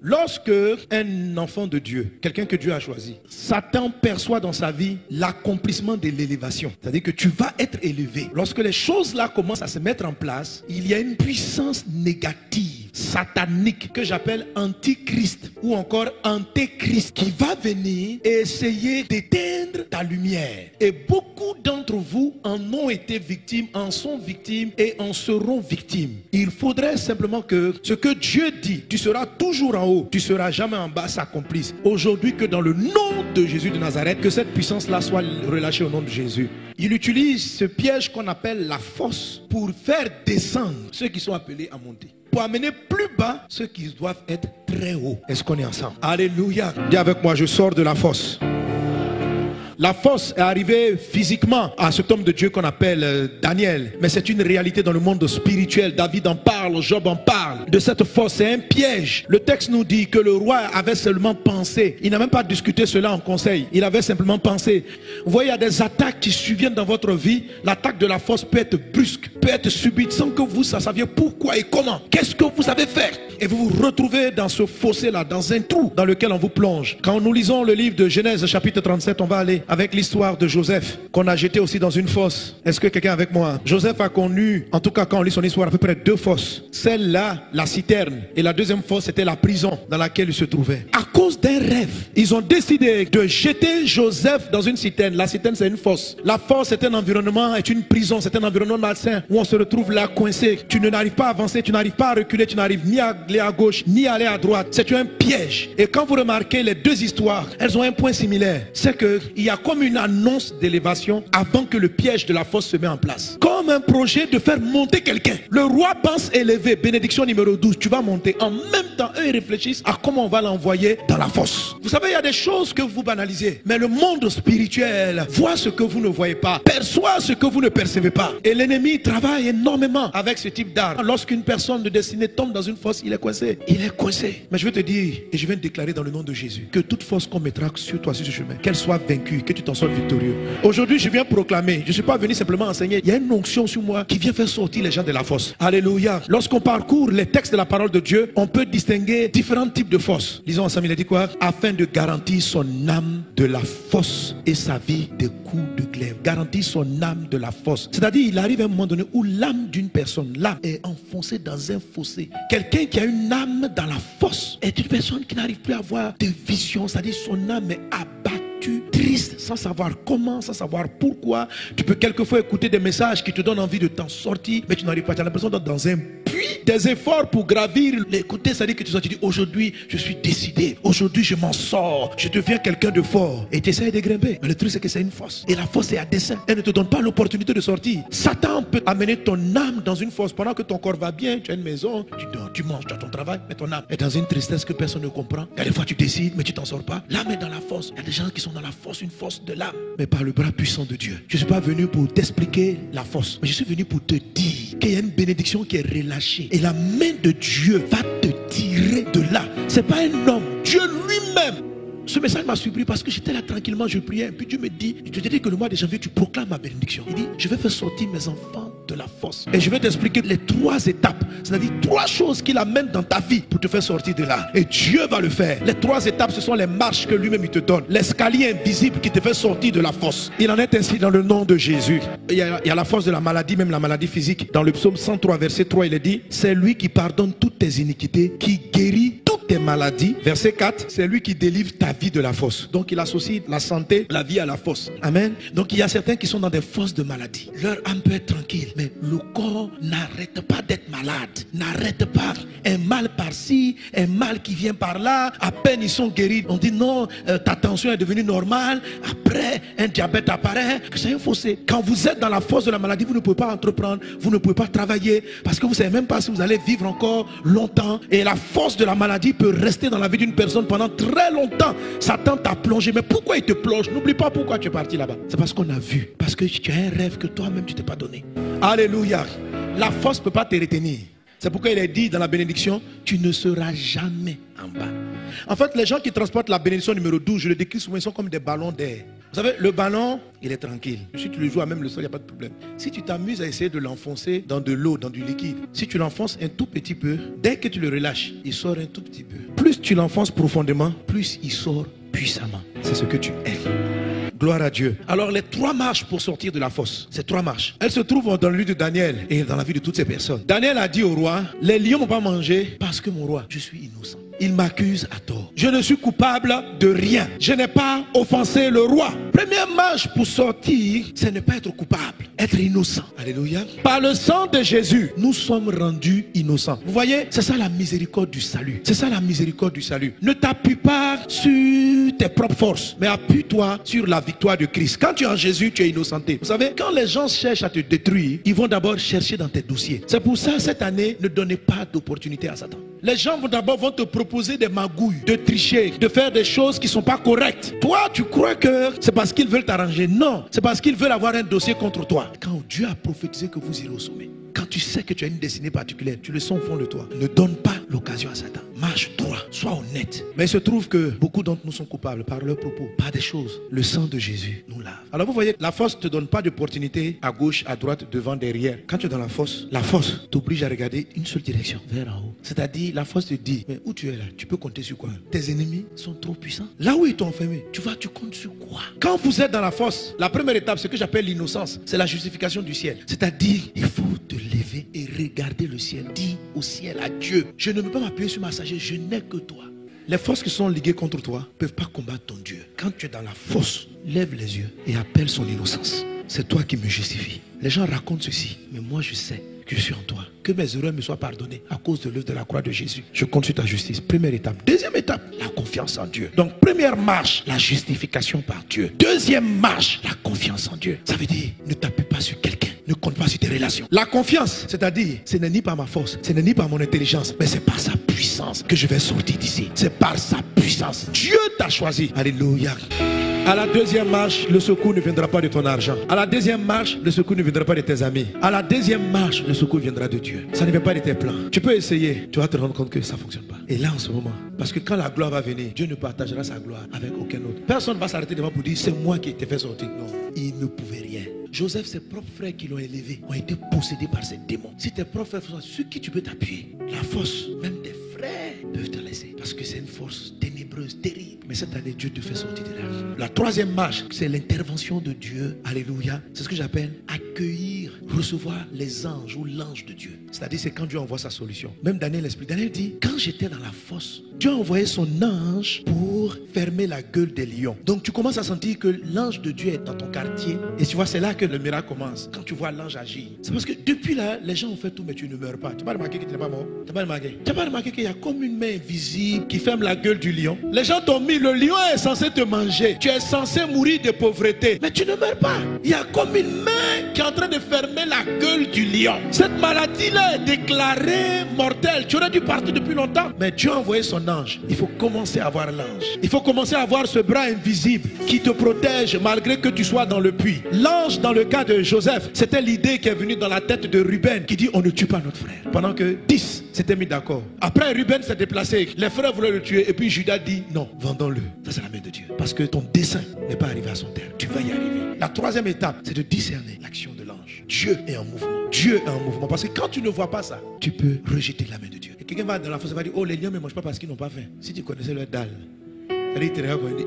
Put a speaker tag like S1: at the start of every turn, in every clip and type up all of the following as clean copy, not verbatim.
S1: Lorsque un enfant de Dieu, quelqu'un que Dieu a choisi, Satan perçoit dans sa vie l'accomplissement de l'élévation. C'est-à-dire que tu vas être élevé. Lorsque les choses là commencent à se mettre en place, il y a une puissance négative, satanique, que j'appelle antichrist ou encore antéchrist, qui va venir et essayer d'éteindre ta lumière. Et beaucoup d'entre vous en ont été victimes, en sont victimes et en seront victimes. Il faudrait simplement que ce que Dieu dit, tu seras toujours en haut, tu seras jamais en bas, s'accomplisse. Aujourd'hui, que dans le nom de Jésus de Nazareth, que cette puissance-là soit relâchée au nom de Jésus. Il utilise ce piège qu'on appelle la fosse pour faire descendre ceux qui sont appelés à monter, pour amener plus bas ceux qui doivent être très hauts. Est-ce qu'on est ensemble? Alléluia. Dis avec moi, je sors de la fosse. La fosse est arrivée physiquement à cet homme de Dieu qu'on appelle Daniel. Mais c'est une réalité dans le monde spirituel. David en parle, Job en parle. De cette fosse, c'est un piège. Le texte nous dit que le roi avait seulement pensé. Il n'a même pas discuté cela en conseil. Il avait simplement pensé. Vous voyez, il y a des attaques qui surviennent dans votre vie. L'attaque de la fosse peut être brusque, peut être subite, sans que vous sachiez pourquoi et comment. Qu'est-ce que vous avez fait? Et vous vous retrouvez dans ce fossé-là, dans un trou dans lequel on vous plonge. Quand nous lisons le livre de Genèse chapitre 37, on va aller avec l'histoire de Joseph, qu'on a jeté aussi dans une fosse. Est-ce que quelqu'un est avec moi? Joseph a connu, en tout cas quand on lit son histoire, à peu près 2 fosses. Celle-là, la citerne, et la deuxième fosse, c'était la prison dans laquelle il se trouvait. À cause d'un rêve, ils ont décidé de jeter Joseph dans une citerne. La citerne, c'est une fosse. La fosse, c'est un environnement, est une prison, c'est un environnement malsain où on se retrouve là coincé. Tu n'arrives pas à avancer, tu n'arrives pas à reculer, tu n'arrives ni à aller à gauche, ni à aller à droite. C'est un piège. Et quand vous remarquez les 2 histoires, elles ont un point similaire. C'est qu'il y a comme une annonce d'élévation avant que le piège de la fosse se mette en place. Comme un projet de faire monter quelqu'un. Le roi pense élever, bénédiction numéro 12, tu vas monter. En même temps, eux, ils réfléchissent à comment on va l'envoyer dans la fosse. Vous savez, il y a des choses que vous banalisez. Mais le monde spirituel voit ce que vous ne voyez pas, perçoit ce que vous ne percevez pas. Et l'ennemi travaille énormément avec ce type d'arme. Lorsqu'une personne de destinée tombe dans une fosse, il est coincé. Il est coincé. Mais je vais te dire, et je viens de déclarer dans le nom de Jésus, que toute force qu'on mettra sur toi sur ce chemin, qu'elle soit vaincue, que tu t'en sortes victorieux. Aujourd'hui, je viens proclamer. Je ne suis pas venu simplement enseigner. Il y a une onction sur moi qui vient faire sortir les gens de la fosse. Alléluia. Lorsqu'on parcourt les textes de la parole de Dieu, on peut distinguer différents types de fosses. Lisons ensemble, il a dit quoi? Afin de garantir son âme de la fosse et sa vie des coups de glaive. Garantir son âme de la fosse. C'est-à-dire, il arrive à un moment donné où l'âme d'une personne, l'âme est enfoncée dans un fossé. Quelqu'un qui a une âme dans la fosse est une personne qui n'arrive plus à avoir de vision. C'est-à-dire, son âme est abattue, triste, sans savoir comment, sans savoir pourquoi. Tu peux quelquefois écouter des messages qui te donnent envie de t'en sortir, mais tu n'arrives pas. Tu as l'impression d'être dans un puits. Des efforts pour gravir l'écouter, ça dit que tu dis aujourd'hui, je suis décidé. Aujourd'hui, je m'en sors. Je deviens quelqu'un de fort. Et tu essaies de grimper. Mais le truc, c'est que c'est une fosse. Et la fosse est à dessein. Elle ne te donne pas l'opportunité de sortir. Satan peut amener ton âme dans une fosse pendant que ton corps va bien. Tu as une maison, tu dors, tu manges, tu as ton travail, mais ton âme est dans une tristesse que personne ne comprend. Il y a des fois, tu décides, mais tu t'en sors pas. L'âme est dans la fosse. Il y a des gens qui sont dans la fosse, une fosse de l'âme, mais par le bras puissant de Dieu. Je ne suis pas venu pour t'expliquer la fosse, mais je suis venu pour te dire qu'il y a une bénédiction qui est relâchée. Et la main de Dieu va te tirer de là. Ce n'est pas un homme, Dieu lui-même. Ce message m'a surpris parce que j'étais là tranquillement, je priais. Et puis Dieu me dit, je te dis que le mois de janvier, tu proclames ma bénédiction. Il dit, je vais faire sortir mes enfants de la fosse. Et je vais t'expliquer les 3 étapes. C'est-à-dire 3 choses qu'il amène dans ta vie pour te faire sortir de là. Et Dieu va le faire. Les 3 étapes, ce sont les marches que lui-même il te donne. L'escalier invisible qui te fait sortir de la fosse. Il en est ainsi dans le nom de Jésus. Il y a la force de la maladie, même la maladie physique. Dans le psaume 103, verset 3, il est dit, c'est lui qui pardonne toutes tes iniquités, qui guérit toutes tes maladies. Verset 4, c'est lui qui délivre ta vie de la fosse. Donc il associe la santé, la vie à la fosse. Amen. Donc il y a certains qui sont dans des fosses de maladie. Leur âme peut être tranquille, mais le corps n'arrête pas d'être malade. N'arrête pas. Un mal par-ci, un mal qui vient par là. À peine ils sont guéris, on dit non, ta tension est devenue normale. Après, un diabète apparaît. C'est un fossé. Quand vous êtes dans la fosse de la maladie, vous ne pouvez pas entreprendre, vous ne pouvez pas travailler, parce que vous ne savez même pas si vous allez vivre encore longtemps. Et la force de la maladie peut rester dans la vie d'une personne pendant très longtemps. Satan t'a plongé. Mais pourquoi il te plonge? N'oublie pas pourquoi tu es parti là-bas. C'est parce qu'on a vu. Parce que tu as un rêve que toi-même tu t'es pas donné. Alléluia. La force ne peut pas te retenir. C'est pourquoi il est dit dans la bénédiction, tu ne seras jamais en bas. En fait, les gens qui transportent la bénédiction numéro 12, je le décris souvent, ils sont comme des ballons d'air. Vous savez, le ballon, il est tranquille. Si tu le joues à même le sol, il n'y a pas de problème. Si tu t'amuses à essayer de l'enfoncer dans de l'eau, dans du liquide, si tu l'enfonces un tout petit peu, dès que tu le relâches, il sort un tout petit peu. Plus tu l'enfonces profondément, plus il sort puissamment. C'est ce que tu es. Gloire à Dieu. Alors les 3 marches pour sortir de la fosse, ces 3 marches, elles se trouvent dans le livre de Daniel et dans la vie de toutes ces personnes. Daniel a dit au roi, les lions ne m'ont pas mangé parce que mon roi, je suis innocent. Il m'accuse à tort. Je ne suis coupable de rien. Je n'ai pas offensé le roi. Première marche pour sortir, c'est ne pas être coupable, être innocent. Alléluia. Par le sang de Jésus, nous sommes rendus innocents. Vous voyez, c'est ça la miséricorde du salut. C'est ça la miséricorde du salut. Ne t'appuie pas sur tes propres forces, mais appuie-toi sur la victoire de Christ. Quand tu es en Jésus, tu es innocenté. Vous savez, quand les gens cherchent à te détruire, ils vont d'abord chercher dans tes dossiers. C'est pour ça, cette année, ne donnez pas d'opportunité à Satan. Les gens vont d'abord te proposer des magouilles, de tricher, de faire des choses qui ne sont pas correctes. Toi, tu crois que c'est parce qu'ils veulent t'arranger. Non, c'est parce qu'ils veulent avoir un dossier contre toi. Quand Dieu a prophétisé que vous irez au sommet, quand tu sais que tu as une destinée particulière, tu le sens au fond de toi. Ne donne pas l'occasion à Satan. Marche droit, sois honnête. Mais il se trouve que beaucoup d'entre nous sont coupables par leurs propos, par des choses. Le sang de Jésus nous lave. Alors vous voyez, la fosse ne te donne pas d'opportunité à gauche, à droite, devant, derrière. Quand tu es dans la fosse t'oblige à regarder une seule direction, vers en haut. C'est-à-dire, la fosse te dit, mais où tu es là, tu peux compter sur quoi? Tes ennemis sont trop puissants. Là où ils t'ont enfermé, tu comptes sur quoi? Quand vous êtes dans la fosse, la première étape, ce que j'appelle l'innocence, c'est la justification du ciel. C'est-à-dire, il faut te lever et regarder le ciel. Dis au ciel, à Dieu, je ne peux pas m'appuyer sur ma sagesse, je n'ai que toi. Les forces qui sont liguées contre toi ne peuvent pas combattre ton Dieu. Quand tu es dans la fosse, lève les yeux et appelle son innocence. C'est toi qui me justifie. Les gens racontent ceci, mais moi je sais que je suis en toi. Que mes erreurs me soient pardonnées à cause de l'œuvre de la croix de Jésus. Je compte sur ta justice. Première étape. Deuxième étape, la confiance en Dieu. Donc première marche, la justification par Dieu. Deuxième marche, la confiance en Dieu. Ça veut dire, ne t'appuie pas sur quelqu'un. Ne compte pas sur tes relations. La confiance, c'est-à-dire, ce n'est ni par ma force, ce n'est ni par mon intelligence, mais c'est par sa puissance que je vais sortir d'ici. C'est par sa puissance. Dieu t'a choisi. Alléluia. À la deuxième marche, le secours ne viendra pas de ton argent. À la deuxième marche, le secours ne viendra pas de tes amis. À la deuxième marche, le secours viendra de Dieu. Ça ne vient pas de tes plans. Tu peux essayer, tu vas te rendre compte que ça ne fonctionne pas. Et là, en ce moment, parce que quand la gloire va venir, Dieu ne partagera sa gloire avec aucun autre. Personne ne va s'arrêter devant pour dire, c'est moi qui t'ai fait sortir. Non, il ne pouvait rien. Joseph, ses propres frères qui l'ont élevé, ont été possédés par ces démons. Si tes propres frères sont sur qui tu peux t'appuyer, la force, même tes frères peuvent te laisser. Parce que c'est une force ténébreuse, terrible. Mais cette année, Dieu te fait sortir de là. La troisième marche, c'est l'intervention de Dieu. Alléluia. C'est ce que j'appelle accueillir, recevoir les anges ou l'ange de Dieu. C'est-à-dire, c'est quand Dieu envoie sa solution. Même Daniel l'explique. Daniel dit, quand j'étais dans la fosse, Dieu a envoyé son ange pour fermer la gueule des lions. Donc tu commences à sentir que l'ange de Dieu est dans ton quartier. Et tu vois, c'est là que le miracle commence. Quand tu vois l'ange agir. C'est parce que depuis là, les gens ont fait tout, mais tu ne meurs pas. Tu n'as pas remarqué que tu n'es pas mort? Tu n'as pas remarqué? Tu n'as pas remarqué qu'il y a comme une main invisible qui ferme la gueule du lion? Les gens t'ont mis, le lion est censé te manger. Tu es censé mourir de pauvreté. Mais tu ne meurs pas. Il y a comme une main qui est en train de fermer la gueule du lion. Cette maladie-là est déclarée mortelle. Tu aurais dû partir depuis longtemps. Mais Dieu a envoyé son ange. Il faut commencer à voir l'ange. Il faut commencer à voir ce bras invisible qui te protège malgré que tu sois dans le puits. L'ange, dans le cas de Joseph, c'était l'idée qui est venue dans la tête de Ruben qui dit, on ne tue pas notre frère. Pendant que 10 s'étaient mis d'accord. Après, Ruben s'est déplacé. Les frères voulaient le tuer. Et puis Judas dit, non, vendons-le. Ça, c'est la main de Dieu. Parce que ton dessein n'est pas arrivé à son terme. Tu vas y arriver. La troisième étape, c'est de discerner l'action de l'ange. Dieu est en mouvement. Dieu est en mouvement. Parce que quand tu ne vois pas ça, tu peux rejeter la main de Dieu. Et quelqu'un va dans la fosse et va dire, oh, les lions ne mangent pas parce qu'ils n'ont pas faim. Si tu connaissais leur dalle, il te regarde et dit,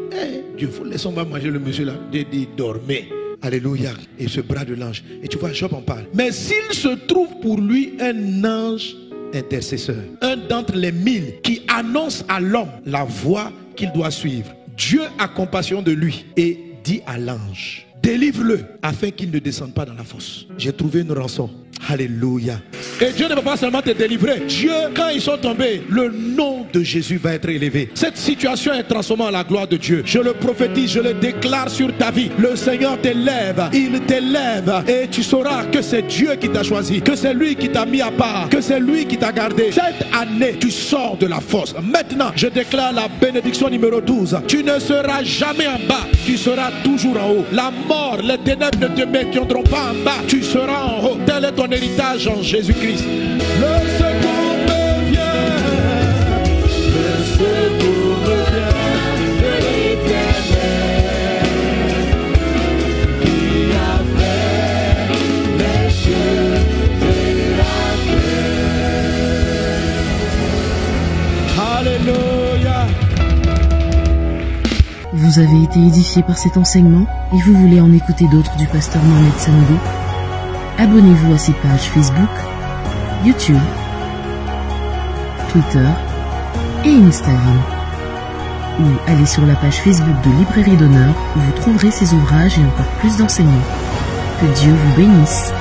S1: Dieu, laissons moi manger le monsieur là. Dieu dit, dormez. Alléluia. Et ce bras de l'ange. Et tu vois, Job en parle. Mais s'il se trouve pour lui un ange intercesseur, un d'entre les 1000 qui annonce à l'homme la voie qu'il doit suivre, Dieu a compassion de lui et dit à l'ange, délivre-le afin qu'il ne descende pas dans la fosse. J'ai trouvé une rançon. Alléluia. Et Dieu ne va pas seulement te délivrer. Dieu, quand ils sont tombés, le nom de Jésus va être élevé. Cette situation est transformée en la gloire de Dieu. Je le prophétise, je le déclare sur ta vie. Le Seigneur t'élève, il t'élève. Et tu sauras que c'est Dieu qui t'a choisi, que c'est lui qui t'a mis à part, que c'est lui qui t'a gardé. Cette année, tu sors de la fosse. Maintenant, je déclare la bénédiction numéro 12. Tu ne seras jamais en bas, tu seras toujours en haut. La mort, les ténèbres ne te maintiendront pas en bas, tu seras en haut. Tel est ton héritage en Jésus-Christ. Le secours me vient, le secours me vient de l'Éternel qui a fait les cieux et la terre. Alléluia.
S2: Vous avez été édifié par cet enseignement et vous voulez en écouter d'autres du pasteur Mohamed Sanogo? Abonnez-vous à ses pages Facebook, YouTube, Twitter et Instagram. Ou allez sur la page Facebook de Librairie d'Honneur où vous trouverez ses ouvrages et encore plus d'enseignements. Que Dieu vous bénisse.